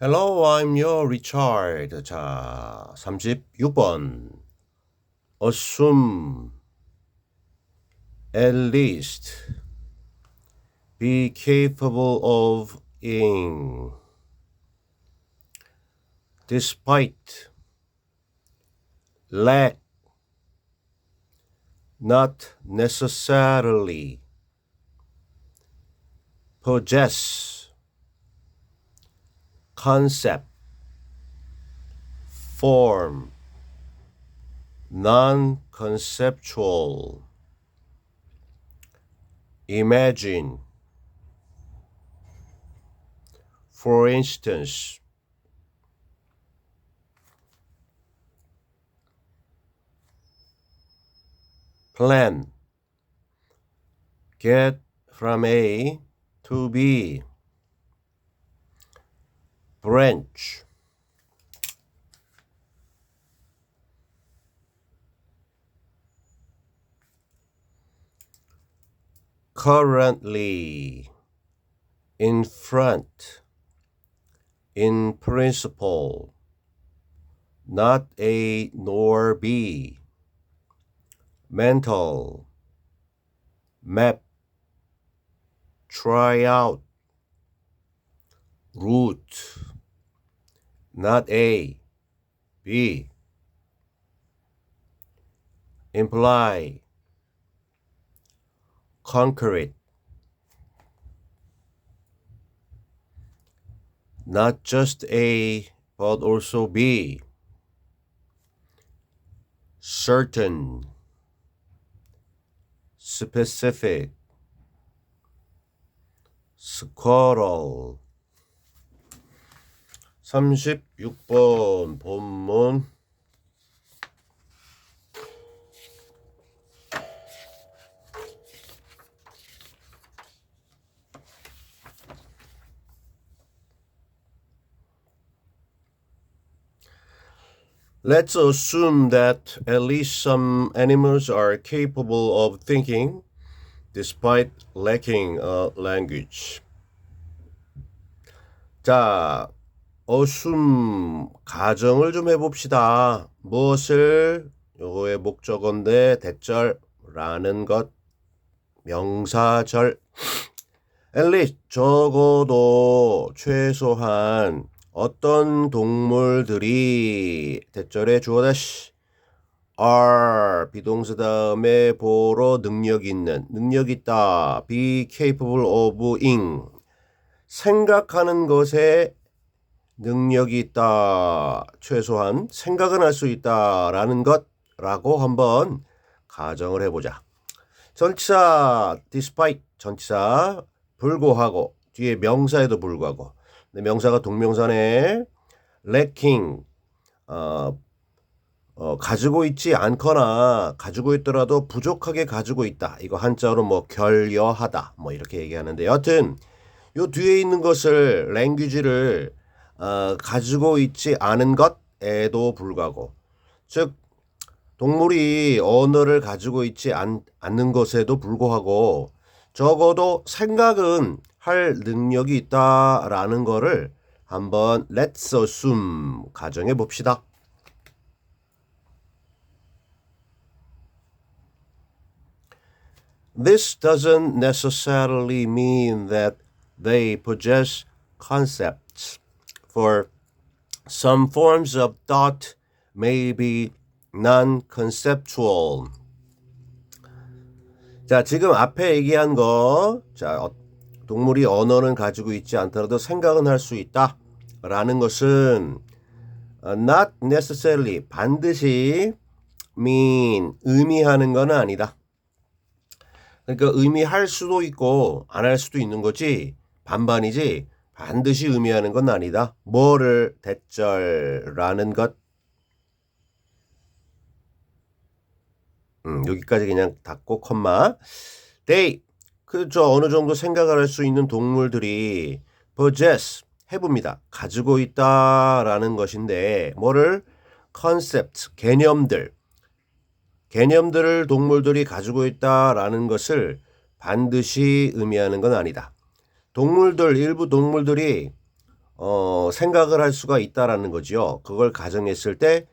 Hello, I'm your Richard. 자, 36번. Assume, at least, be capable of in, despite, lack, not necessarily, possess, concept, form, non-conceptual, imagine. For instance, plan, get from A to B, branch, currently, in front, in principle, not A nor B, mental, map, try out, route, not A, B, imply, concrete, not just A but also B, certain, specific, squirrel. 36번 본문. Let's assume that at least some animals are capable of thinking despite lacking a language. 자, assume 가정을 좀 해봅시다. 무엇을 요거의 목적어인데 대절라는 것 명사절 at least 적어도 최소한 어떤 동물들이 대절에 주어 다시 are 비동사 다음에 보러 능력 있는 능력 있다 be capable of ing 생각하는 것에 능력이 있다 최소한 생각은 할 수 있다라는 것라고 한번 가정을 해보자. 전치사 despite 전치사 불구하고 뒤에 명사에도 불구하고 명사가 동명사네 lacking 가지고 있지 않거나 가지고 있더라도 부족하게 가지고 있다. 이거 한자로 뭐 결여하다 뭐 이렇게 얘기하는데 여하튼 요 뒤에 있는 것을 language를 가지고 있지 않은 것에도 불구하고 즉 동물이 언어를 가지고 있지 않는 것에도 불구하고 적어도 생각은 할 능력이 있다라는 거를 한번 let's assume 가정해 봅시다. This doesn't necessarily mean that they possess concepts, for some forms of thought may be non-conceptual. 자, 지금 앞에 얘기한 거, 자, 동물이 언어는 가지고 있지 않더라도 생각은 할 수 있다. 라는 것은 not necessarily 반드시 mean 의미하는 건 아니다. 그러니까 의미할 수도 있고 안 할 수도 있는 거지 반반이지 반드시 의미하는 건 아니다. 뭐를 대절라는 것. 여기까지 그냥 닫고 콤마. they 그저 어느 정도 생각을 할 수 있는 동물들이 possess 해봅니다. 가지고 있다라는 것인데 뭐를 concept 개념들을 동물들이 가지고 있다라는 것을 반드시 의미하는 건 아니다. 동물들 일부 동물들이 생각을 할 수가 있다라는 거지요. 그걸 가정했을 때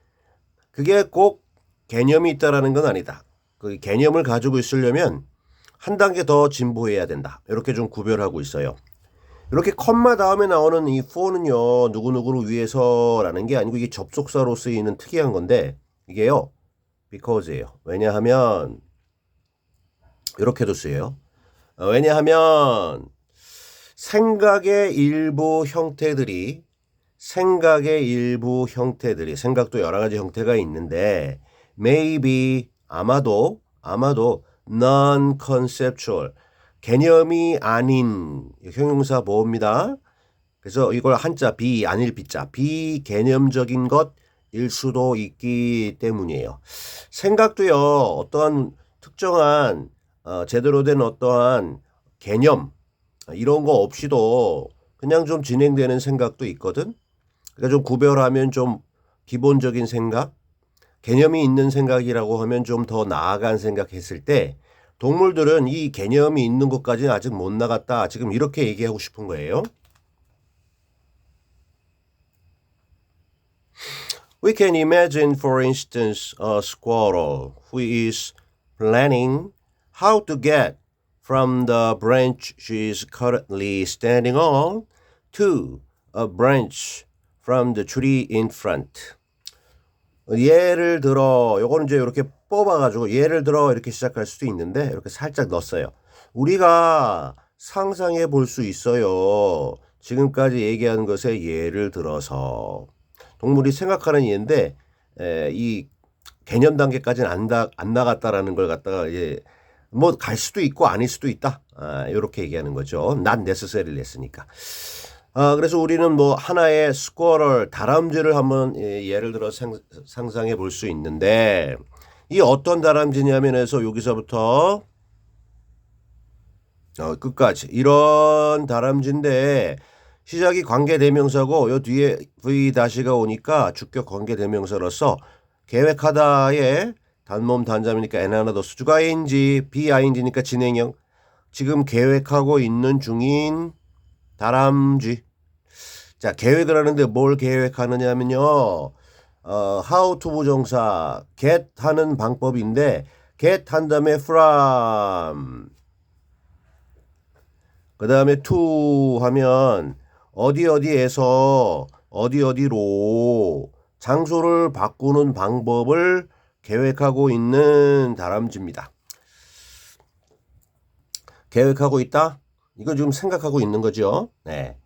그게 꼭 개념이 있다라는 건 아니다. 그 개념을 가지고 있으려면 한 단계 더 진보해야 된다. 이렇게 좀 구별하고 있어요. 이렇게 컴마 다음에 나오는 이 for는요, 누구누구를 위해서라는 게 아니고 이게 접속사로 쓰이는 특이한 건데 이게요, because예요. 왜냐하면 이렇게도 쓰여요. 왜냐하면 생각의 일부 형태들이 생각도 여러 가지 형태가 있는데 maybe 아마도 non-conceptual 개념이 아닌 형용사 보호입니다. 그래서 이걸 한자 아닐 비자 비개념적인 것일 수도 있기 때문이에요. 생각도요 어떠한 특정한 제대로 된 어떠한 개념 이런 거 없이도 그냥 좀 진행되는 생각도 있거든. 그러니까 좀 구별하면 좀 기본적인 생각, 개념이 있는 생각이라고 하면 좀 더 나아간 생각했을 때 동물들은 이 개념이 있는 것까지는 아직 못 나갔다. 지금 이렇게 얘기하고 싶은 거예요. We can imagine, for instance, a squirrel who is planning how to get from the branch she is currently standing on to a branch from the tree in front. 예를 들어, 요거는 이제 이렇게 뽑아가지고 예를 들어 이렇게 시작할 수도 있는데 이렇게 살짝 넣었어요. 우리가 상상해 볼 수 있어요. 지금까지 얘기한 것에 예를 들어서 동물이 생각하는 예인데 이 개념 단계까지는 안 나갔다라는 걸 갖다가 뭐 갈 수도 있고 아닐 수도 있다. 이렇게 얘기하는 거죠. not necessarily 했으니까. 그래서 우리는 뭐 하나의 스쿼럴 다람쥐를 한번 예를 들어 상상해 볼 수 있는데 이 어떤 다람쥐냐면 해서 여기서부터 끝까지 이런 다람쥐인데 시작이 관계대명사고 요 뒤에 V-가 오니까 주격 관계대명사로서 계획하다의 단모음 단자이니까 N 하나 더 수주가 ING, BING니까 진행형 지금 계획하고 있는 중인 다람쥐. 자, 계획을 하는데 뭘 계획하느냐면요. how to 부정사 get 하는 방법인데 get 한 다음에 from 그 다음에 to 하면 어디에서 어디로 장소를 바꾸는 방법을 계획하고 있는 다람쥐입니다. 계획하고 있다? 이거 지금 생각하고 있는 거죠. 네.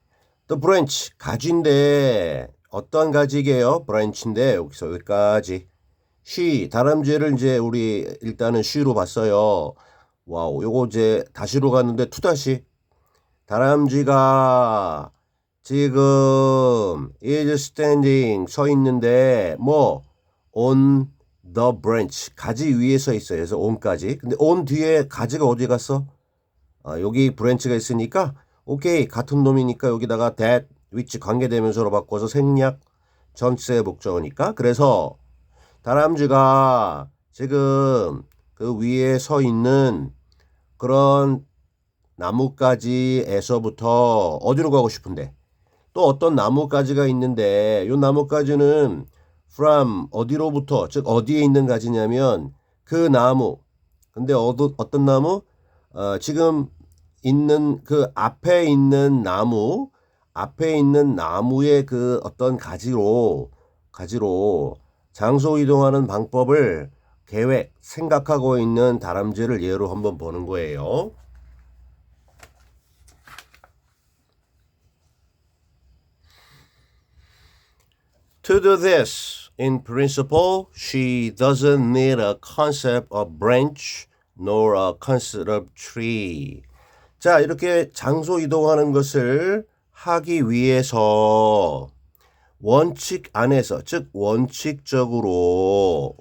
또 branch 가지인데 어떤 가지게요? branch인데 여기까지. she 다람쥐를 이제 우리 일단은 she로 봤어요. 와우, 요거 이제 다시로 갔는데 투다시 다람쥐가 지금 is standing 서 있는데 뭐 on the branch 가지 위에 서 있어요. 그래서 on까지. 근데 on 뒤에 가지가 어디 갔어? 여기 브랜치가 있으니까 오케이 같은 놈이니까 여기다가 that which 관계대명사로 바꿔서 생략 전체 목적어니까 그래서 다람쥐가 지금 그 위에 서 있는 그런 나뭇가지에서부터 어디로 가고 싶은데 또 어떤 나뭇가지가 있는데 이 나뭇가지는 from 어디로부터 즉 어디에 있는 가지냐면 그 나무 근데 어떤 나무? 지금 있는 그 앞에 있는 나무의 그 어떤 가지로 장소 이동하는 방법을 생각하고 있는 다람쥐를 예로 한번 보는 거예요. To do this, in principle, she doesn't need a concept of branch nor a concept of tree. 자, 이렇게 장소 이동하는 것을 하기 위해서 원칙 안에서, 즉 원칙적으로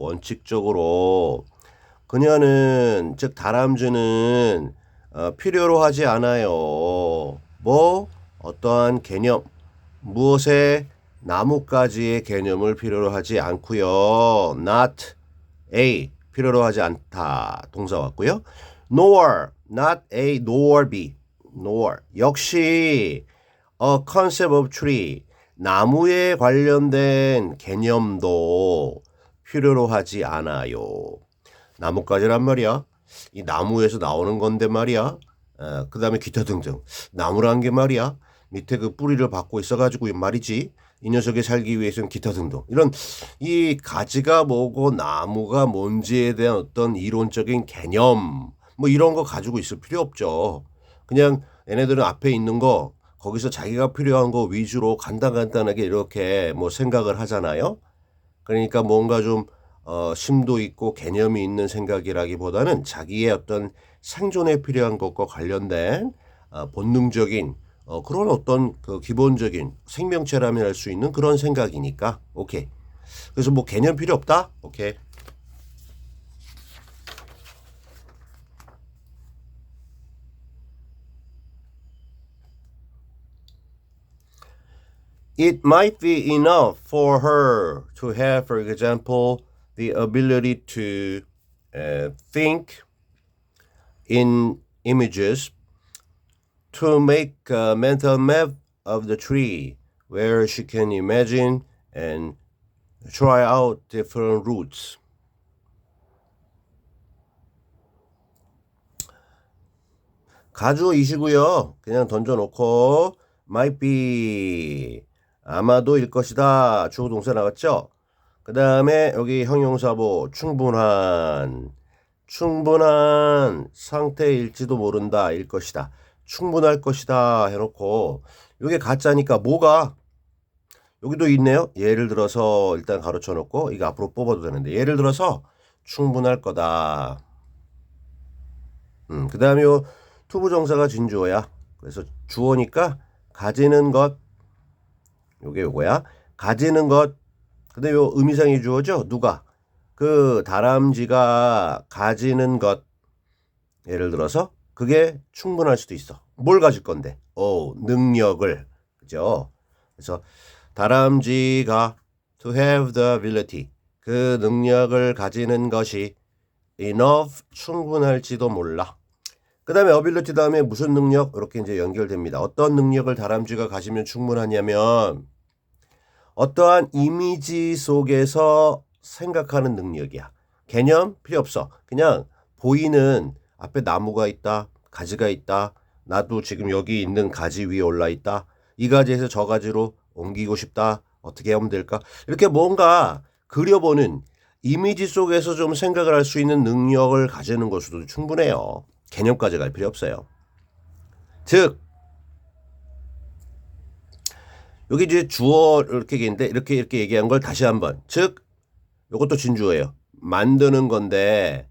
그녀는 즉 다람쥐는 필요로 하지 않아요. 뭐 어떠한 개념, 무엇의 나뭇가지의 개념을 필요로 하지 않고요. not A 필요로 하지 않다 동사 왔고요. nor not A nor B nor 역시 a concept of tree. 나무에 관련된 개념도 필요로 하지 않아요. 나뭇가지란 말이야. 이 나무에서 나오는 건데 말이야. 그 다음에 기타 등등. 나무란 게 말이야. 밑에 그 뿌리를 받고 있어가지고 말이지. 이 녀석이 살기 위해서는 기타 등등. 이런 이 가지가 뭐고 나무가 뭔지에 대한 어떤 이론적인 개념 뭐 이런 거 가지고 있을 필요 없죠. 그냥 얘네들은 앞에 있는 거 거기서 자기가 필요한 거 위주로 간단하게 이렇게 뭐 생각을 하잖아요. 그러니까 뭔가 좀 심도 있고 개념이 있는 생각이라기보다는 자기의 어떤 생존에 필요한 것과 관련된 본능적인 그런 어떤 그 기본적인 생명체라면 할 수 있는 그런 생각이니까 오케이. 그래서 뭐 개념 필요 없다? 오케이. It might be enough for her to have, for example, the ability to think in images, to make a mental map of the tree where she can imagine and try out different routes. 가주이시고요. 그냥 던져놓고 might be 아마도일 것이다. 주어 동사 나왔죠? 그 다음에 여기 형용사보 충분한 상태일지도 모른다 일 것이다. 충분할 것이다 해놓고 이게 가짜니까 뭐가 여기도 있네요. 예를 들어서 일단 가로쳐 놓고 이거 앞으로 뽑아도 되는데 예를 들어서 충분할 거다. 그 다음에 요 투부정사가 진주어야. 그래서 주어니까 가지는 것 요거야. 가지는 것. 근데 요 의미상의 주어죠. 누가? 그 다람쥐가 가지는 것. 예를 들어서 그게 충분할 수도 있어. 뭘 가질 건데? 능력을. 그죠? 그래서 다람쥐가 to have the ability. 그 능력을 가지는 것이 enough 충분할지도 몰라. 그 다음에 ability 다음에 무슨 능력? 이렇게 이제 연결됩니다. 어떤 능력을 다람쥐가 가지면 충분하냐면 어떠한 이미지 속에서 생각하는 능력이야. 개념 필요 없어. 그냥 보이는 앞에 나무가 있다. 가지가 있다. 나도 지금 여기 있는 가지 위에 올라 있다. 이 가지에서 저 가지로 옮기고 싶다. 어떻게 하면 될까? 이렇게 뭔가 그려보는 이미지 속에서 좀 생각을 할 수 있는 능력을 가지는 것으로도 충분해요. 개념까지 갈 필요 없어요. 즉 여기 이제 주어 이렇게 얘기인데 이렇게 얘기한 걸 다시 한번 즉 이것도 진주어예요. 만드는 건데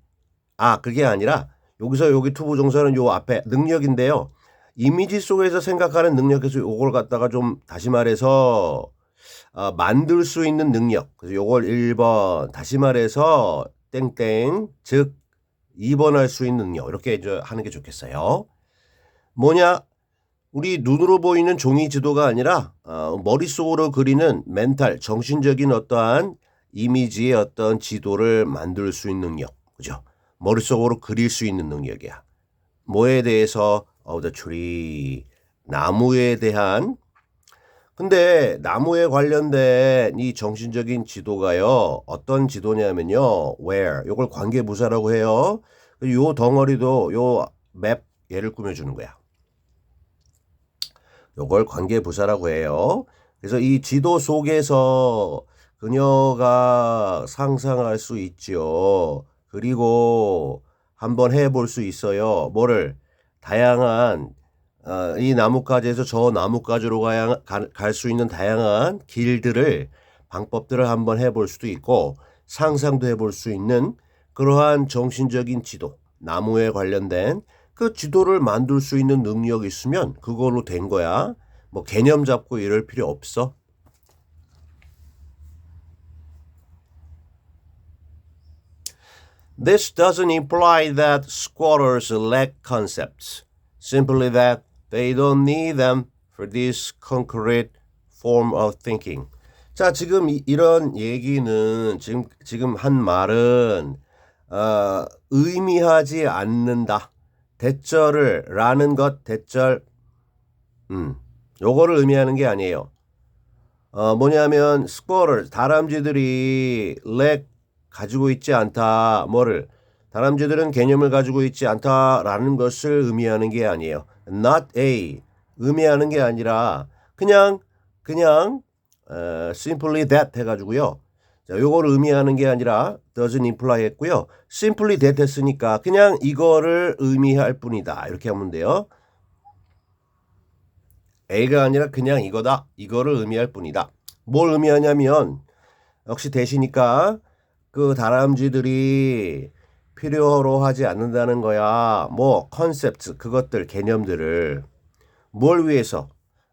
그게 아니라 여기서 여기 투부정사는 요 앞에 능력인데요. 이미지 속에서 생각하는 능력에서 요걸 갖다가 좀 다시 말해서 만들 수 있는 능력. 그래서 요걸 1번 다시 말해서 땡땡 즉 2번 할 수 있는 능력 이렇게 이제 하는 게 좋겠어요. 뭐냐? 우리 눈으로 보이는 종이 지도가 아니라 머릿속으로 그리는 멘탈, 정신적인 어떠한 이미지의 어떤 지도를 만들 수 있는 능력. 그죠? 머릿속으로 그릴 수 있는 능력이야. 뭐에 대해서? the tree. 나무에 대한. 근데 나무에 관련된 이 정신적인 지도가요. 어떤 지도냐면요. where. 요걸 관계부사라고 해요. 요 덩어리도 요 맵 얘를 꾸며주는 거야. 요걸 관계부사라고 해요. 그래서 이 지도 속에서 그녀가 상상할 수 있지요. 그리고 한번 해볼 수 있어요. 뭐를? 다양한 이 나뭇가지에서 저 나뭇가지로 갈 수 있는 다양한 길들을 방법들을 한번 해볼 수도 있고 상상도 해볼 수 있는 그러한 정신적인 지도, 나무에 관련된 그 지도를 만들 수 있는 능력이 있으면 그걸로 된 거야. 뭐 개념 잡고 이럴 필요 없어. This doesn't imply that squatters lack concepts. Simply that they don't need them for this concrete form of thinking. 자, 지금 이런 얘기는 지금 한 말은 의미하지 않는다. 대절을 라는 것 대절 요거를 의미하는 게 아니에요. 뭐냐면 squirrel 다람쥐들이 leg 가지고 있지 않다. 뭐를 다람쥐들은 개념을 가지고 있지 않다라는 것을 의미하는 게 아니에요. not a 의미하는 게 아니라 그냥 simply that 해가지고요. 자, 요거를 의미하는 게 아니라 doesn't imply 했고요. simply that 했으니까 그냥 이거를 의미할 뿐이다. 이렇게 하면 돼요. A가 아니라 그냥 이거다. 이거를 의미할 뿐이다. 뭘 의미하냐면 역시 대시니까 그 다람쥐들이 필요로 하지 않는다는 거야. 뭐 컨셉트 그것들 개념들을 뭘 위해서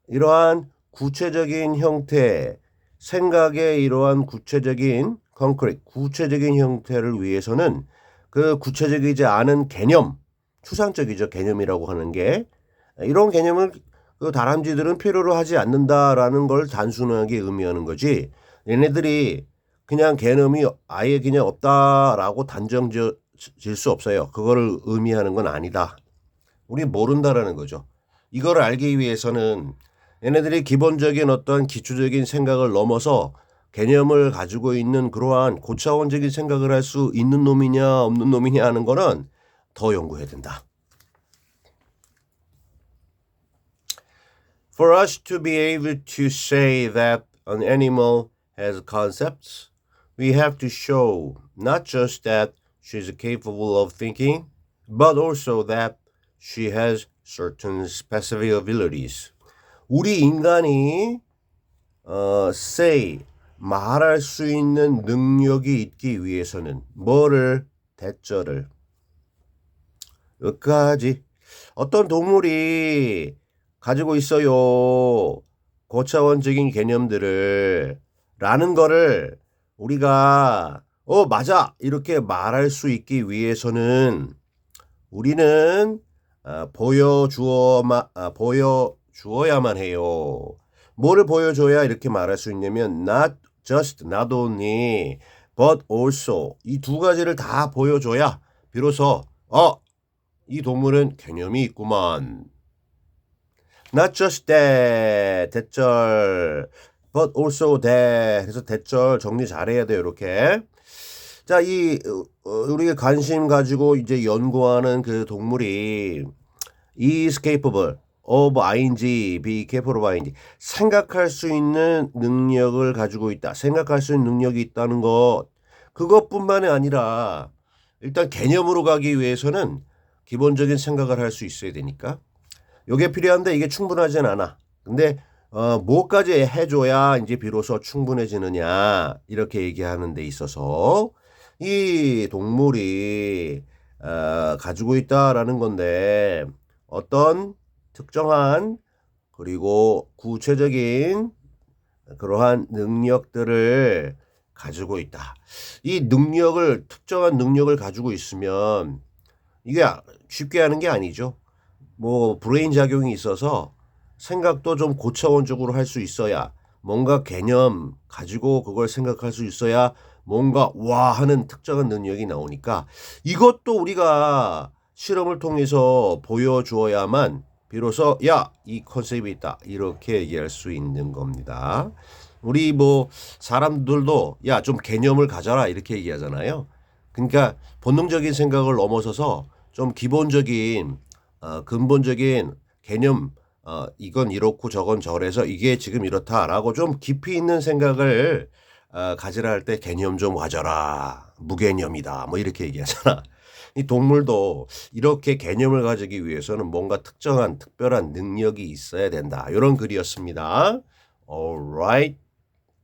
이러한 구체적인 형태 생각의 이러한 구체적인 concrete 구체적인 형태를 위해서는 그 구체적이지 않은 개념 추상적이죠. 개념이라고 하는 게 이런 개념을 그 다람쥐들은 필요로 하지 않는다라는 걸 단순하게 의미하는 거지. 얘네들이 그냥 개념이 아예 그냥 없다라고 단정 질 수 없어요. 그거를 의미하는 건 아니다. 우리 모른다라는 거죠. 이걸 알기 위해서는 얘네들이 기본적인 어떤 기초적인 생각을 넘어서 개념을 가지고 있는 그러한 고차원적인 생각을 할 수 있는 놈이냐 없는 놈이냐 하는 거는 더 연구해야 된다. For us to be able to say that an animal has concepts, we have to show not just that she is capable of thinking, but also that she has certain specific abilities. 우리 인간이 say 말할 수 있는 능력이 있기 위해서는 뭐를 대절을 여기까지 어떤 동물이 가지고 있어요. 고차원적인 개념들을 라는 거를 우리가 맞아 이렇게 말할 수 있기 위해서는 우리는 보여주어야만 해요. 뭐를 보여줘야 이렇게 말할 수 있냐면 not just, not only, but also 이 두 가지를 다 보여줘야 비로소 이 동물은 개념이 있구만. Not just that, 대절, but also that. 그래서 대절 정리 잘해야 돼요, 이렇게. 자, 우리가 관심 가지고 이제 연구하는 그 동물이 is capable of ing, be capable of ing. 생각할 수 있는 능력을 가지고 있다. 생각할 수 있는 능력이 있다는 것. 그것뿐만이 아니라 일단 개념으로 가기 위해서는 기본적인 생각을 할 수 있어야 되니까. 요게 필요한데 이게 충분하진 않아. 근데 뭐까지 해줘야 이제 비로소 충분해지느냐 이렇게 얘기하는 데 있어서 이 동물이 가지고 있다라는 건데 어떤 특정한 그리고 구체적인 그러한 능력들을 가지고 있다. 이 능력을 특정한 능력을 가지고 있으면 이게 쉽게 하는 게 아니죠. 뭐 브레인 작용이 있어서 생각도 좀 고차원적으로 할 수 있어야 뭔가 개념 가지고 그걸 생각할 수 있어야 뭔가 와 하는 특정한 능력이 나오니까 이것도 우리가 실험을 통해서 보여주어야만 비로소 야, 이 컨셉이 있다 이렇게 얘기할 수 있는 겁니다. 우리 뭐 사람들도 야, 좀 개념을 가져라 이렇게 얘기하잖아요. 그러니까 본능적인 생각을 넘어서서 좀 기본적인 근본적인 개념 이건 이렇고 저건 저래서 이게 지금 이렇다라고 좀 깊이 있는 생각을 가지라 할 때 개념 좀 가져라. 무개념이다. 뭐 이렇게 얘기하잖아. 이 동물도 이렇게 개념을 가지기 위해서는 뭔가 특정한 특별한 능력이 있어야 된다. 이런 글이었습니다. Alright.